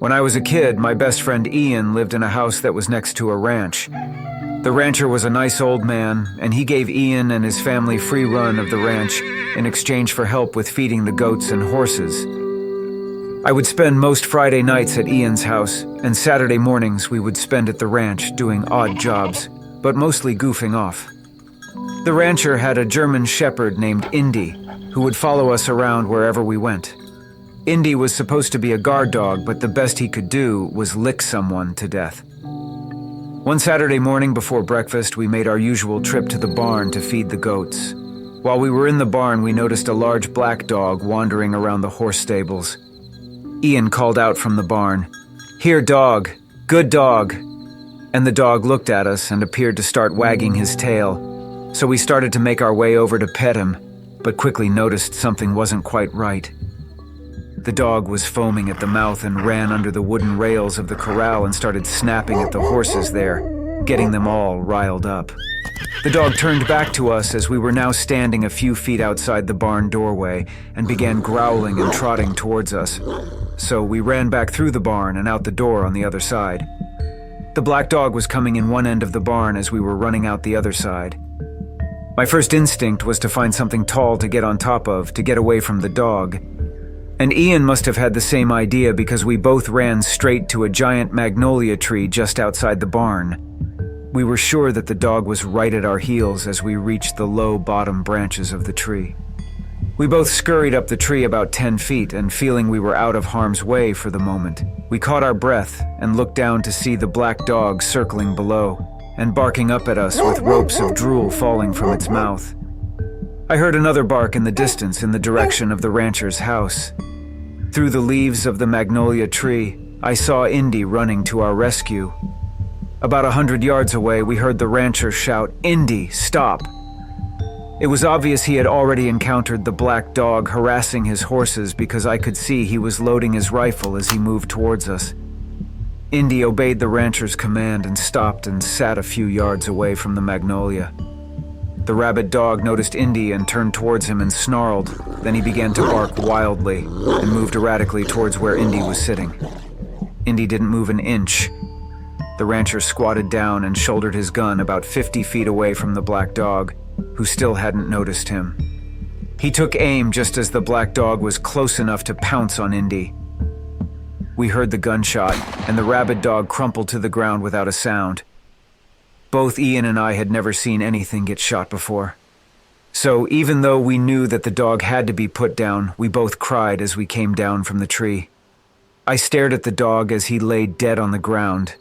When I was a kid, my best friend Ian lived in a house that was next to a ranch. The rancher was a nice old man, and he gave Ian and his family free run of the ranch in exchange for help with feeding the goats and horses. I would spend most Friday nights at Ian's house, and Saturday mornings we would spend at the ranch doing odd jobs, but mostly goofing off. The rancher had a German shepherd named Indy, who would follow us around wherever we went. Indy was supposed to be a guard dog, but the best he could do was lick someone to death. One Saturday morning before breakfast, we made our usual trip to the barn to feed the goats. While we were in the barn, we noticed a large black dog wandering around the horse stables. Ian called out from the barn, "Here, dog, good dog." And the dog looked at us and appeared to start wagging his tail. So we started to make our way over to pet him, but quickly noticed something wasn't quite right. The dog was foaming at the mouth and ran under the wooden rails of the corral and started snapping at the horses there, getting them all riled up. The dog turned back to us as we were now standing a few feet outside the barn doorway and began growling and trotting towards us. So we ran back through the barn and out the door on the other side. The black dog was coming in one end of the barn as we were running out the other side. My first instinct was to find something tall to get on top of to get away from the dog. And Ian must have had the same idea because we both ran straight to a giant magnolia tree just outside the barn. We were sure that the dog was right at our heels as we reached the low bottom branches of the tree. We both scurried up the tree about 10 feet and feeling we were out of harm's way for the moment, we caught our breath and looked down to see the black dog circling below and barking up at us with ropes of drool falling from its mouth. I heard another bark in the distance in the direction of the rancher's house. Through the leaves of the magnolia tree, I saw Indy running to our rescue. About 100 yards away, we heard the rancher shout, "Indy, stop!" It was obvious he had already encountered the black dog harassing his horses because I could see he was loading his rifle as he moved towards us. Indy obeyed the rancher's command and stopped and sat a few yards away from the magnolia. The rabid dog noticed Indy and turned towards him and snarled. Then he began to bark wildly and moved erratically towards where Indy was sitting. Indy didn't move an inch. The rancher squatted down and shouldered his gun about 50 feet away from the black dog, who still hadn't noticed him. He took aim just as the black dog was close enough to pounce on Indy. We heard the gunshot, and the rabid dog crumpled to the ground without a sound. Both Ian and I had never seen anything get shot before. So even though we knew that the dog had to be put down, we both cried as we came down from the tree. I stared at the dog as he lay dead on the ground,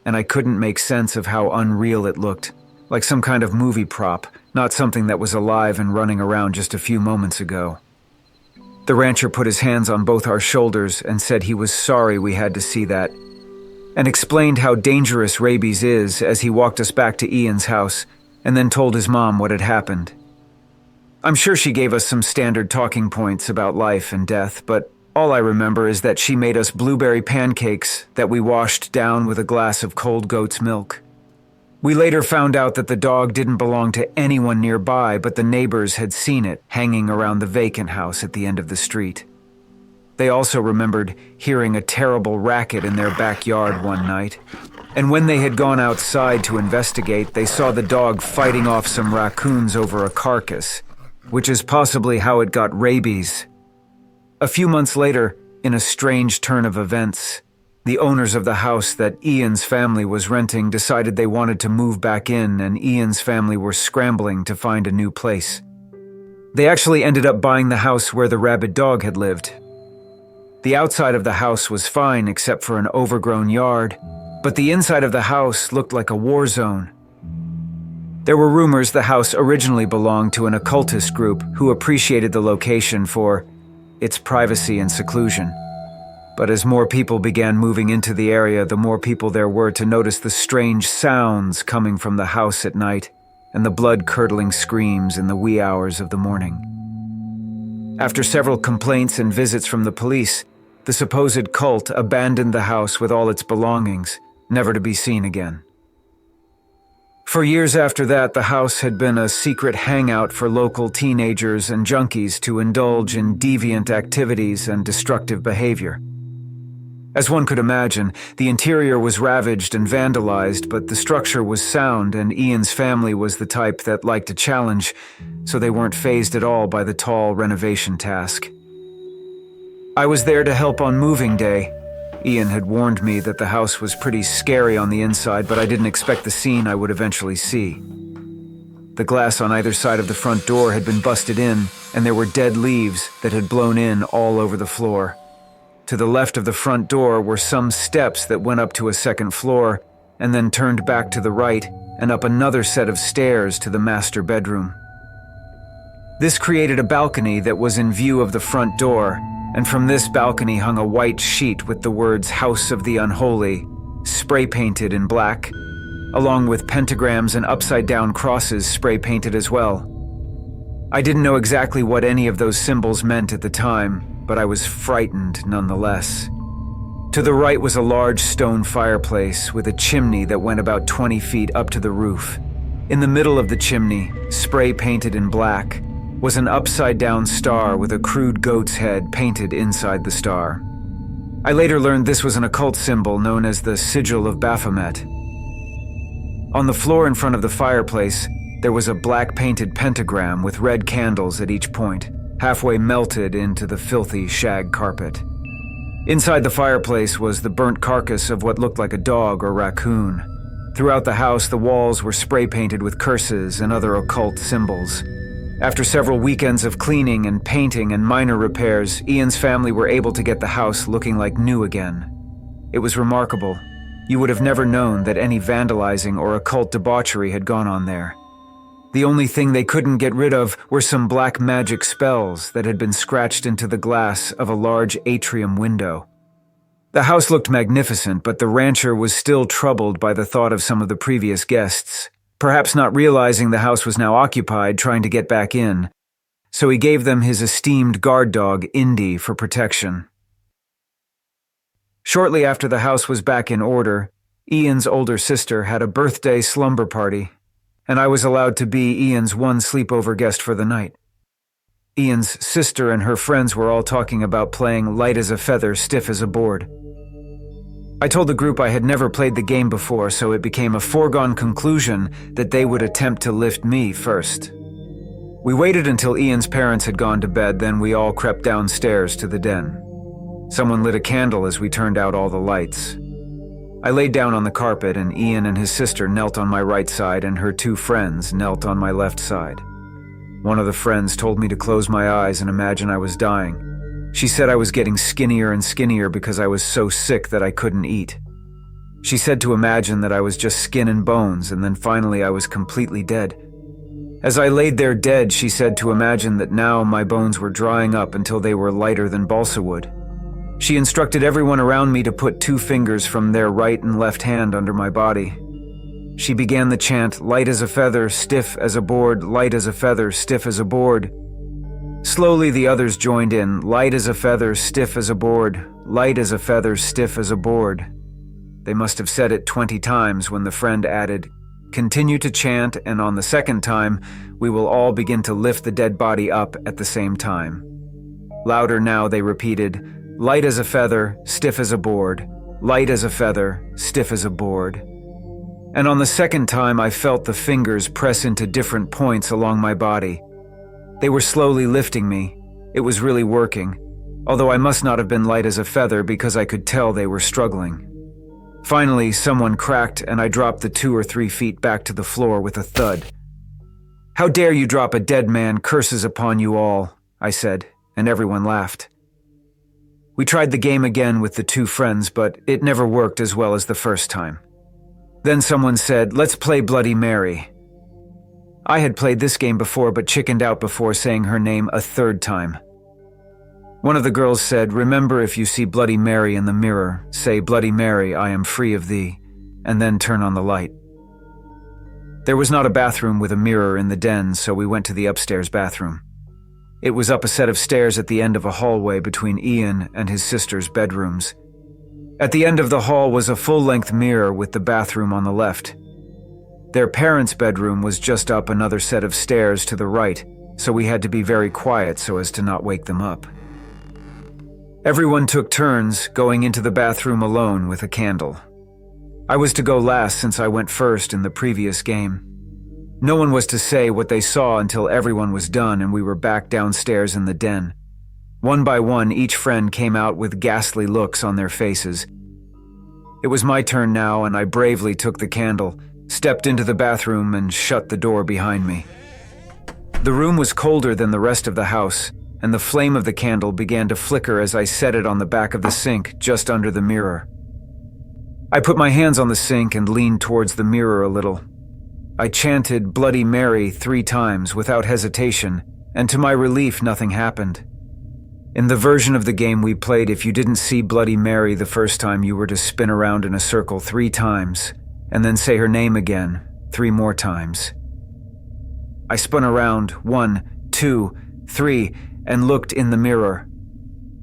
and I couldn't make sense of how unreal it looked, like some kind of movie prop, not something that was alive and running around just a few moments ago. The rancher put his hands on both our shoulders and said he was sorry we had to see that, and explained how dangerous rabies is as he walked us back to Ian's house and then told his mom what had happened. I'm sure she gave us some standard talking points about life and death, but all I remember is that she made us blueberry pancakes that we washed down with a glass of cold goat's milk. We later found out that the dog didn't belong to anyone nearby, but the neighbors had seen it hanging around the vacant house at the end of the street. They also remembered hearing a terrible racket in their backyard one night, and when they had gone outside to investigate, they saw the dog fighting off some raccoons over a carcass, which is possibly how it got rabies. A few months later, in a strange turn of events, the owners of the house that Ian's family was renting decided they wanted to move back in, and Ian's family were scrambling to find a new place. They actually ended up buying the house where the rabid dog had lived. The outside of the house was fine except for an overgrown yard, but the inside of the house looked like a war zone. There were rumors the house originally belonged to an occultist group who appreciated the location for its privacy and seclusion. But as more people began moving into the area, the more people there were to notice the strange sounds coming from the house at night and the blood-curdling screams in the wee hours of the morning. After several complaints and visits from the police, the supposed cult abandoned the house with all its belongings, never to be seen again. For years after that, the house had been a secret hangout for local teenagers and junkies to indulge in deviant activities and destructive behavior. As one could imagine, the interior was ravaged and vandalized, but the structure was sound, and Ian's family was the type that liked a challenge, so they weren't fazed at all by the tall renovation task. I was there to help on moving day. Ian had warned me that the house was pretty scary on the inside, but I didn't expect the scene I would eventually see. The glass on either side of the front door had been busted in, and there were dead leaves that had blown in all over the floor. To the left of the front door were some steps that went up to a second floor, and then turned back to the right and up another set of stairs to the master bedroom. This created a balcony that was in view of the front door, and from this balcony hung a white sheet with the words "House of the Unholy" spray-painted in black, along with pentagrams and upside-down crosses spray-painted as well. I didn't know exactly what any of those symbols meant at the time, but I was frightened nonetheless. To the right was a large stone fireplace with a chimney that went about 20 feet up to the roof. In the middle of the chimney, spray-painted in black, was an upside-down star with a crude goat's head painted inside the star. I later learned this was an occult symbol known as the Sigil of Baphomet. On the floor in front of the fireplace, there was a black-painted pentagram with red candles at each point, halfway melted into the filthy shag carpet. Inside the fireplace was the burnt carcass of what looked like a dog or raccoon. Throughout the house, the walls were spray-painted with curses and other occult symbols. After several weekends of cleaning and painting and minor repairs, Ian's family were able to get the house looking like new again. It was remarkable. You would have never known that any vandalizing or occult debauchery had gone on there. The only thing they couldn't get rid of were some black magic spells that had been scratched into the glass of a large atrium window. The house looked magnificent, but the rancher was still troubled by the thought of some of the previous guests, perhaps not realizing the house was now occupied, trying to get back in. So he gave them his esteemed guard dog, Indy, for protection. Shortly after the house was back in order, Ian's older sister had a birthday slumber party, and I was allowed to be Ian's one sleepover guest for the night. Ian's sister and her friends were all talking about playing light as a feather, stiff as a board. I told the group I had never played the game before, so it became a foregone conclusion that they would attempt to lift me first. We waited until Ian's parents had gone to bed, then we all crept downstairs to the den. Someone lit a candle as we turned out all the lights. I laid down on the carpet, and Ian and his sister knelt on my right side, and her two friends knelt on my left side. One of the friends told me to close my eyes and imagine I was dying. She said I was getting skinnier and skinnier because I was so sick that I couldn't eat. She said to imagine that I was just skin and bones, and then finally I was completely dead. As I laid there dead, she said to imagine that now my bones were drying up until they were lighter than balsa wood. She instructed everyone around me to put 2 fingers from their right and left hand under my body. She began the chant, light as a feather, stiff as a board, light as a feather, stiff as a board. Slowly the others joined in, light as a feather, stiff as a board, light as a feather, stiff as a board. They must have said it 20 times when the friend added, continue to chant, and on the second time, we will all begin to lift the dead body up at the same time. Louder now they repeated, light as a feather, stiff as a board, light as a feather, stiff as a board. And on the second time I felt the fingers press into different points along my body. They were slowly lifting me. It was really working, although I must not have been light as a feather because I could tell they were struggling. Finally, someone cracked and I dropped the 2 or 3 feet back to the floor with a thud. How dare you drop a dead man, curses upon you all, I said, and everyone laughed. We tried the game again with the 2 friends, but it never worked as well as the first time. Then someone said, let's play Bloody Mary. I had played this game before but chickened out before saying her name a 3rd time. One of the girls said, remember if you see Bloody Mary in the mirror, say, Bloody Mary, I am free of thee, and then turn on the light. There was not a bathroom with a mirror in the den, so we went to the upstairs bathroom. It was up a set of stairs at the end of a hallway between Ian and his sister's bedrooms. At the end of the hall was a full-length mirror with the bathroom on the left. Their parents' bedroom was just up another set of stairs to the right, so we had to be very quiet so as to not wake them up. Everyone took turns going into the bathroom alone with a candle. I was to go last since I went first in the previous game. No one was to say what they saw until everyone was done and we were back downstairs in the den. One by one, each friend came out with ghastly looks on their faces. It was my turn now, and I bravely took the candle, stepped into the bathroom, and shut the door behind me. The room was colder than the rest of the house, and the flame of the candle began to flicker as I set it on the back of the sink just under the mirror. I put my hands on the sink and leaned towards the mirror a little. I chanted Bloody Mary 3 times without hesitation, and to my relief, nothing happened. In the version of the game we played, if you didn't see Bloody Mary the first time, you were to spin around in a circle 3 times, and then say her name again 3 more times. I spun around 1, 2, 3, and looked in the mirror.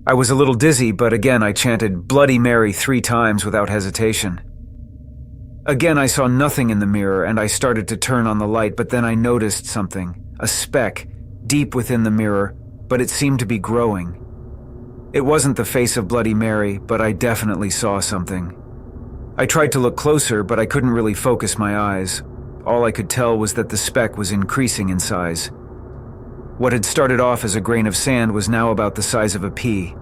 I was a little dizzy, but again I chanted Bloody Mary 3 times without hesitation. Again I saw nothing in the mirror, and I started to turn on the light, but then I noticed something, a speck, deep within the mirror, but it seemed to be growing. It wasn't the face of Bloody Mary, but I definitely saw something. I tried to look closer, but I couldn't really focus my eyes. All I could tell was that the speck was increasing in size. What had started off as a grain of sand was now about the size of a pea.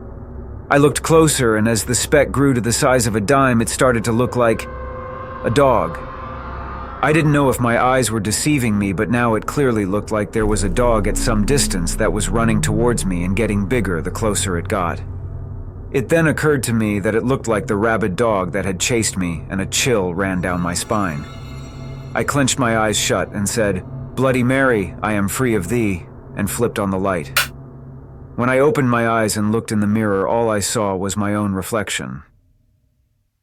I looked closer, and as the speck grew to the size of a dime, it started to look like a dog. I didn't know if my eyes were deceiving me, but now it clearly looked like there was a dog at some distance that was running towards me and getting bigger the closer it got. It then occurred to me that it looked like the rabid dog that had chased me, and a chill ran down my spine. I clenched my eyes shut and said, Bloody Mary, I am free of thee, and flipped on the light. When I opened my eyes and looked in the mirror, all I saw was my own reflection.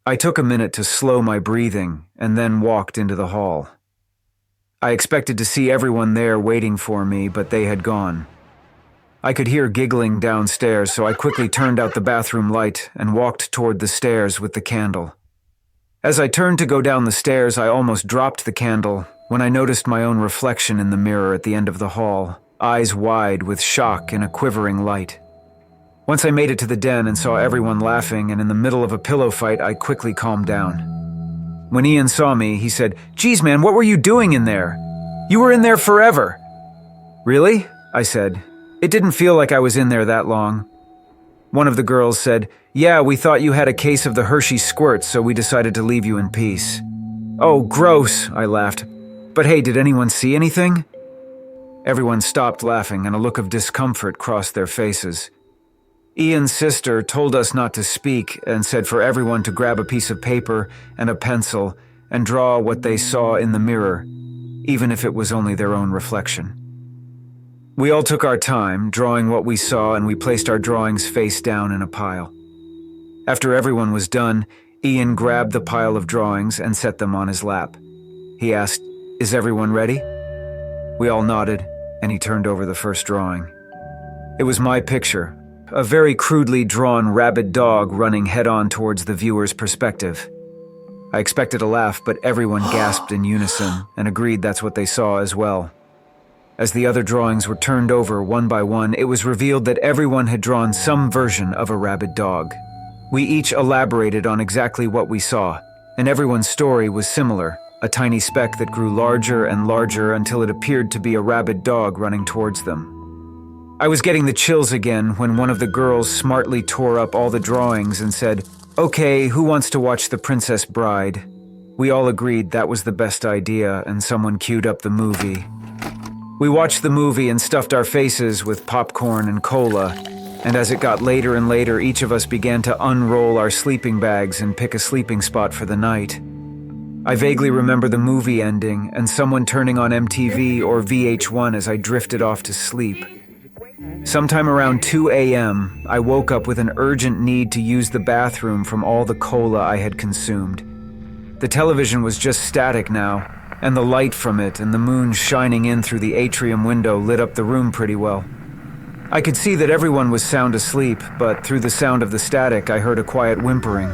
I took a minute to slow my breathing and then walked into the hall. I expected to see everyone there waiting for me, but they had gone. I could hear giggling downstairs, so I quickly turned out the bathroom light and walked toward the stairs with the candle. As I turned to go down the stairs, I almost dropped the candle when I noticed my own reflection in the mirror at the end of the hall, eyes wide with shock in a quivering light. Once I made it to the den and saw everyone laughing, and in the middle of a pillow fight, I quickly calmed down. When Ian saw me, he said, Geez, man, what were you doing in there? You were in there forever. Really? I said. It didn't feel like I was in there that long. One of the girls said, Yeah, we thought you had a case of the Hershey squirts, so we decided to leave you in peace. Oh, gross, I laughed. But hey, did anyone see anything? Everyone stopped laughing, and a look of discomfort crossed their faces. Ian's sister told us not to speak and said for everyone to grab a piece of paper and a pencil and draw what they saw in the mirror, even if it was only their own reflection. We all took our time, drawing what we saw, and we placed our drawings face down in a pile. After everyone was done, Ian grabbed the pile of drawings and set them on his lap. He asked, Is everyone ready? We all nodded, and he turned over the first drawing. It was my picture. A very crudely drawn rabid dog running head-on towards the viewer's perspective. I expected a laugh, but everyone gasped in unison and agreed that's what they saw as well. As the other drawings were turned over one by one, it was revealed that everyone had drawn some version of a rabid dog. We each elaborated on exactly what we saw, and everyone's story was similar, a tiny speck that grew larger and larger until it appeared to be a rabid dog running towards them. I was getting the chills again when one of the girls smartly tore up all the drawings and said, Okay, who wants to watch The Princess Bride? We all agreed that was the best idea, and someone queued up the movie. We watched the movie and stuffed our faces with popcorn and cola, and as it got later and later, each of us began to unroll our sleeping bags and pick a sleeping spot for the night. I vaguely remember the movie ending and someone turning on MTV or VH1 as I drifted off to sleep. Sometime around 2 a.m., I woke up with an urgent need to use the bathroom from all the cola I had consumed. The television was just static now, and the light from it and the moon shining in through the atrium window lit up the room pretty well. I could see that everyone was sound asleep, but through the sound of the static, I heard a quiet whimpering.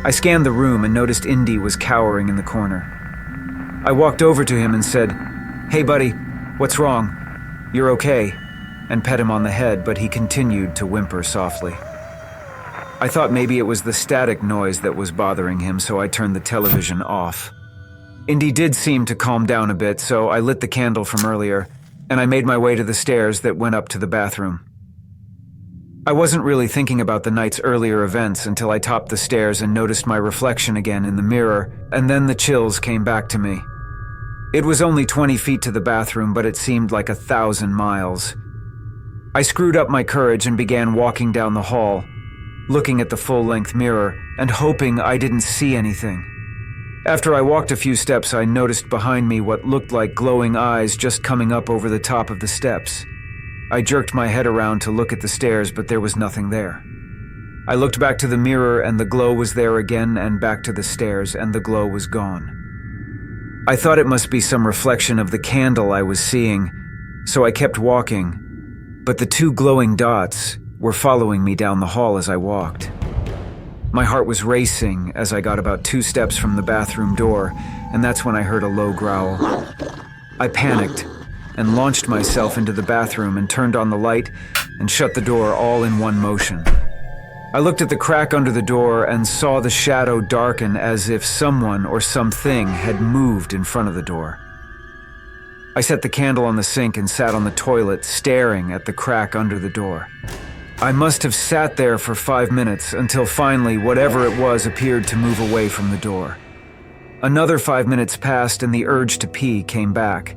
I scanned the room and noticed Indy was cowering in the corner. I walked over to him and said, Hey buddy, what's wrong? You're okay? And pet him on the head, but he continued to whimper softly. I thought maybe it was the static noise that was bothering him, so I turned the television off. Indy did seem to calm down a bit, so I lit the candle from earlier, and I made my way to the stairs that went up to the bathroom. I wasn't really thinking about the night's earlier events until I topped the stairs and noticed my reflection again in the mirror, and then the chills came back to me. It was only 20 feet to the bathroom, but it seemed like 1,000 miles. I screwed up my courage and began walking down the hall, looking at the full-length mirror and hoping I didn't see anything. After I walked a few steps, I noticed behind me what looked like glowing eyes just coming up over the top of the steps. I jerked my head around to look at the stairs, but there was nothing there. I looked back to the mirror and the glow was there again, and back to the stairs and the glow was gone. I thought it must be some reflection of the candle I was seeing, so I kept walking, but the two glowing dots were following me down the hall as I walked. My heart was racing as I got about 2 steps from the bathroom door, and that's when I heard a low growl. I panicked and launched myself into the bathroom and turned on the light and shut the door all in one motion. I looked at the crack under the door and saw the shadow darken as if someone or something had moved in front of the door. I set the candle on the sink and sat on the toilet, staring at the crack under the door. I must have sat there for 5 minutes until finally whatever it was appeared to move away from the door. Another 5 minutes passed and the urge to pee came back.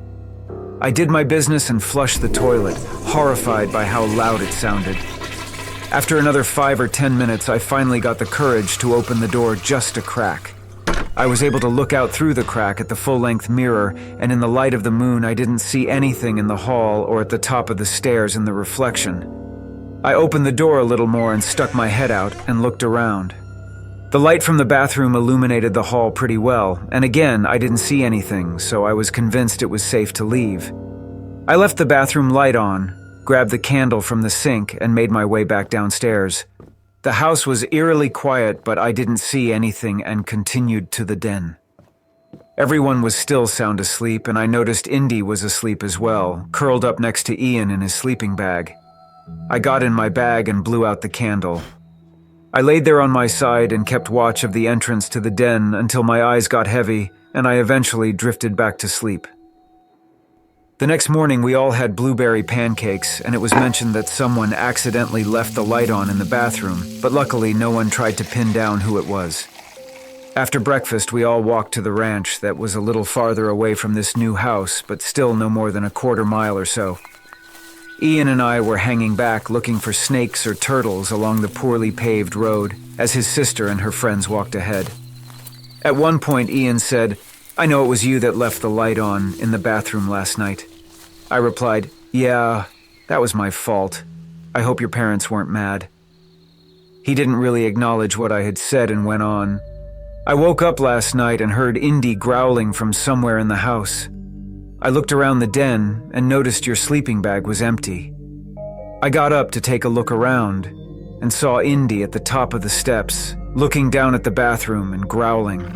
I did my business and flushed the toilet, horrified by how loud it sounded. After another 5 or 10 minutes, I finally got the courage to open the door just a crack. I was able to look out through the crack at the full-length mirror, and in the light of the moon, I didn't see anything in the hall or at the top of the stairs in the reflection. I opened the door a little more and stuck my head out and looked around. The light from the bathroom illuminated the hall pretty well, and again, I didn't see anything, so I was convinced it was safe to leave. I left the bathroom light on, grabbed the candle from the sink, and made my way back downstairs. The house was eerily quiet, but I didn't see anything and continued to the den. Everyone was still sound asleep, and I noticed Indy was asleep as well, curled up next to Ian in his sleeping bag. I got in my bag and blew out the candle. I laid there on my side and kept watch of the entrance to the den until my eyes got heavy and I eventually drifted back to sleep. The next morning we all had blueberry pancakes, and it was mentioned that someone accidentally left the light on in the bathroom, but luckily no one tried to pin down who it was. After breakfast we all walked to the ranch that was a little farther away from this new house, but still no more than a quarter mile or so. Ian and I were hanging back looking for snakes or turtles along the poorly paved road as his sister and her friends walked ahead. At one point Ian said, "I know it was you that left the light on in the bathroom last night." I replied, "Yeah, that was my fault. I hope your parents weren't mad." He didn't really acknowledge what I had said and went on. "I woke up last night and heard Indy growling from somewhere in the house. I looked around the den and noticed your sleeping bag was empty. I got up to take a look around and saw Indy at the top of the steps, looking down at the bathroom and growling.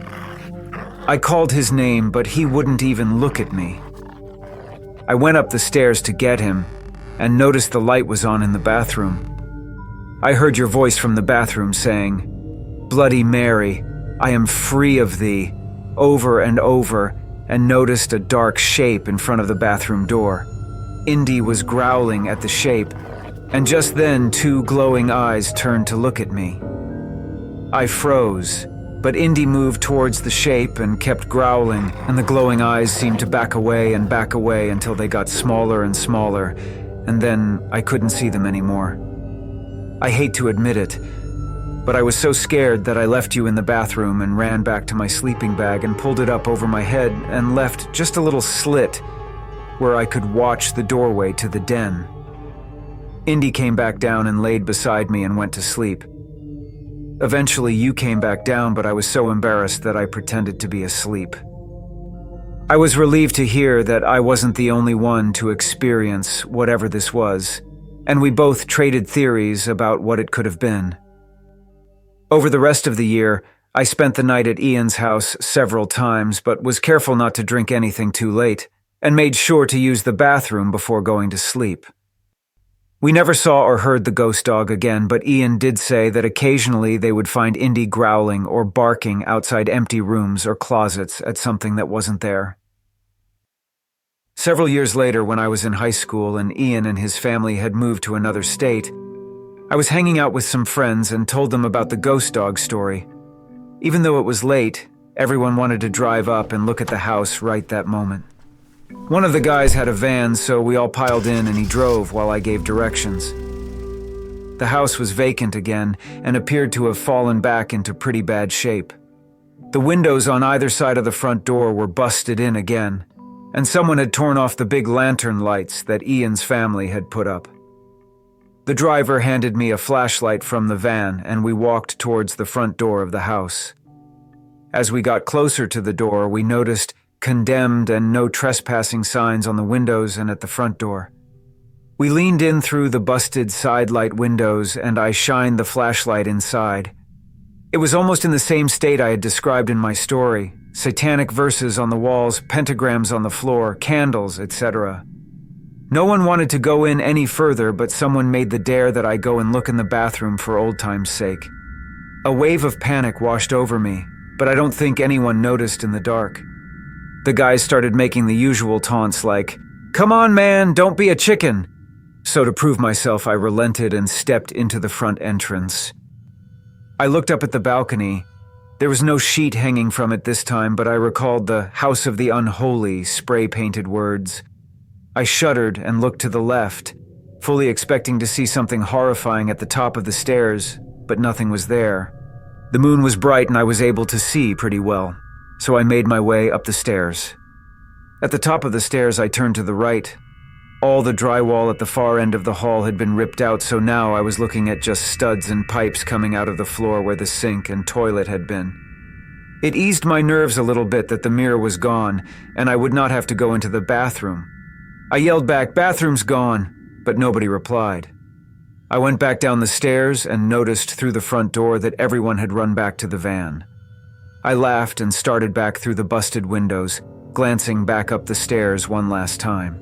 I called his name, but he wouldn't even look at me. I went up the stairs to get him and noticed the light was on in the bathroom. I heard your voice from the bathroom saying, 'Bloody Mary, I am free of thee,' over and over, and noticed a dark shape in front of the bathroom door. Indy was growling at the shape, and just then 2 glowing eyes turned to look at me. I froze, but Indy moved towards the shape and kept growling, and the glowing eyes seemed to back away until they got smaller and smaller, and then I couldn't see them anymore. I hate to admit it, but I was so scared that I left you in the bathroom and ran back to my sleeping bag and pulled it up over my head and left just a little slit where I could watch the doorway to the den. Indy came back down and laid beside me and went to sleep. Eventually you came back down, but I was so embarrassed that I pretended to be asleep. I was relieved to hear that I wasn't the only one to experience whatever this was, and we both traded theories about what it could have been. Over the rest of the year, I spent the night at Ian's house several times, but was careful not to drink anything too late, and made sure to use the bathroom before going to sleep. We never saw or heard the ghost dog again, but Ian did say that occasionally they would find Indy growling or barking outside empty rooms or closets at something that wasn't there. Several years later, when I was in high school and Ian and his family had moved to another state, I was hanging out with some friends and told them about the ghost dog story. Even though it was late, everyone wanted to drive up and look at the house right that moment. One of the guys had a van, so we all piled in and he drove while I gave directions. The house was vacant again and appeared to have fallen back into pretty bad shape. The windows on either side of the front door were busted in again, and someone had torn off the big lantern lights that Ian's family had put up. The driver handed me a flashlight from the van and we walked towards the front door of the house. As we got closer to the door, we noticed condemned and no trespassing signs on the windows and at the front door. We leaned in through the busted side light windows and I shined the flashlight inside. It was almost in the same state I had described in my story: satanic verses on the walls, pentagrams on the floor, candles, etc. No one wanted to go in any further, but someone made the dare that I go and look in the bathroom for old time's sake. A wave of panic washed over me, but I don't think anyone noticed in the dark. The guys started making the usual taunts like, "Come on, man, don't be a chicken." So to prove myself, I relented and stepped into the front entrance. I looked up at the balcony. There was no sheet hanging from it this time, but I recalled the House of the Unholy spray-painted words. I shuddered and looked to the left, fully expecting to see something horrifying at the top of the stairs, but nothing was there. The moon was bright and I was able to see pretty well, so I made my way up the stairs. At the top of the stairs, I turned to the right. All the drywall at the far end of the hall had been ripped out, so now I was looking at just studs and pipes coming out of the floor where the sink and toilet had been. It eased my nerves a little bit that the mirror was gone, and I would not have to go into the bathroom. I yelled back, "Bathroom's gone," but nobody replied. I went back down the stairs and noticed through the front door that everyone had run back to the van. I laughed and started back through the busted windows, glancing back up the stairs one last time.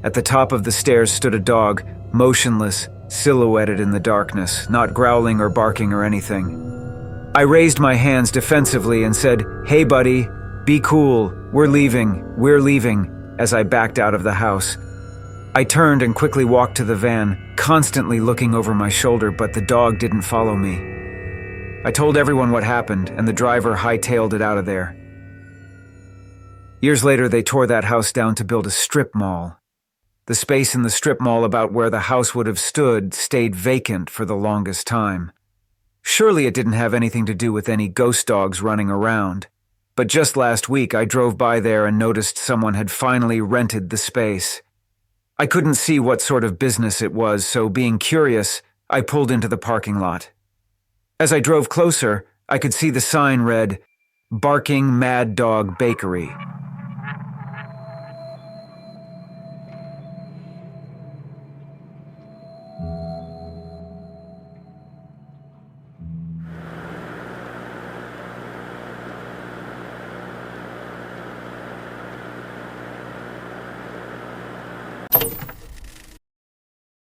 At the top of the stairs stood a dog, motionless, silhouetted in the darkness, not growling or barking or anything. I raised my hands defensively and said, "Hey buddy, be cool, we're leaving," as I backed out of the house. I turned and quickly walked to the van, constantly looking over my shoulder, but the dog didn't follow me. I told everyone what happened, and the driver hightailed it out of there. Years later, they tore that house down to build a strip mall. The space in the strip mall about where the house would have stood stayed vacant for the longest time. Surely it didn't have anything to do with any ghost dogs running around. But just last week, I drove by there and noticed someone had finally rented the space. I couldn't see what sort of business it was, so being curious, I pulled into the parking lot. As I drove closer, I could see the sign read, "Barking Mad Dog Bakery."